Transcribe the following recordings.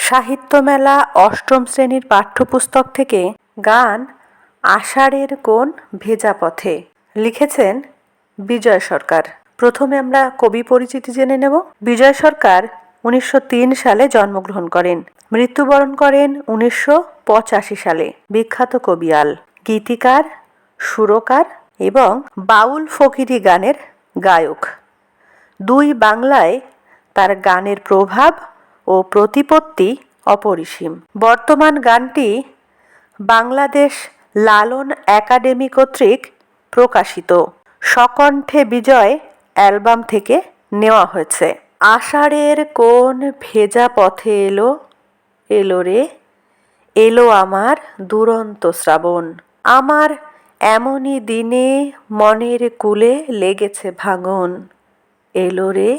সাহিত্য মেলা অষ্টম শ্রেণীর পাঠ্যপুস্তক থেকে গান আষাঢ়ের কোন ভেজা পথে, লিখেছেন বিজয় সরকার। প্রথমে আমরা কবি পরিচিতি জেনে নেব। বিজয় সরকার 1903 সালে জন্মগ্রহণ করেন, মৃত্যুবরণ করেন 1985 সালে। বিখ্যাত কবিয়াল, গীতিকার, সুরকার এবং বাউল ফকিরি গানের গায়ক। দুই বাংলায় তার গানের প্রভাব ও প্রতিপত্তি অপরিসীম। বর্তমান গানটি বাংলাদেশ লালন একাডেমি কর্তৃক প্রকাশিত সকণ্ঠে বিজয় অ্যালবাম থেকে নেওয়া হয়েছে। আষাঢ়ের কোন ভেজা পথে এলো, এলো রে, এলো আমার দুরন্ত শ্রাবণ। আমার এমনই দিনে মনের কুলে লেগেছে ভাঙন। এলো রে,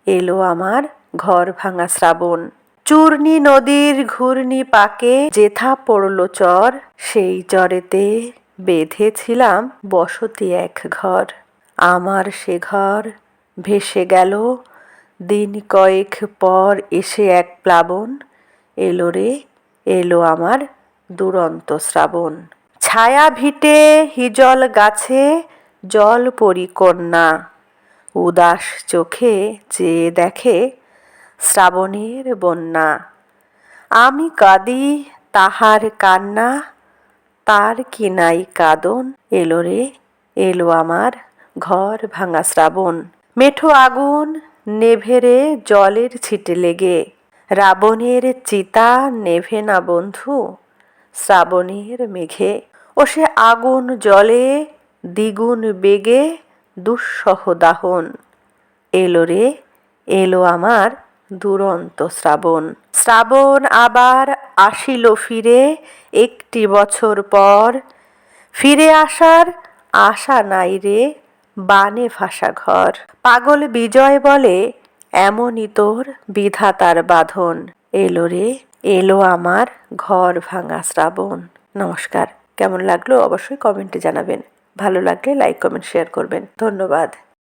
এলো আমার ঘর ভাঙা শ্রাবণ। চূর্ণী নদীর ঘূর্ণি পাকে যেথা পড়ল চর, সেই চরেতে বেঁধেছিলাম বসতি এক ঘর। আমার সে ঘর ভেসে গেল দিন কয়েক পর এসে এক প্লাবন। এলো রে, এলো আমার দুরন্ত শ্রাবণ। ছায়া ভিটে হিজল গাছে জল পরি কন্যা, উদাস চোখে চেয়ে দেখে শ্রাবণের বন্যা। আমি কাঁদি তাহার কান্না, তার কি নাই কাঁদন। এলো রে, এলো আমার ঘর ভাঙা শ্রাবণ। মেঠো আগুন নেভে রে জলের ছিটে লেগে, রাবণের চিতা নেভে না বন্ধু শ্রাবণের মেঘে। ও সে আগুন জলে দ্বিগুণ বেগে দুঃসহ দাহন। এলো রে, এলো আমার দুরন্ত শ্রাবণ। শ্রাবণ আবার আসিল ফিরে একটি বছর পর, ফিরে আসার আশা নাই রে বানে ভাসা ঘর। পাগল বিজয় বলে এমনই তোর বিধাতার বাঁধন। এলো রে, এলো আমার ঘর ভাঙা শ্রাবণ। নমস্কার। কেমন লাগলো অবশ্যই কমেন্টে জানাবেন। ভালো লাগলে লাইক, কমেন্ট, শেয়ার করবেন। ধন্যবাদ।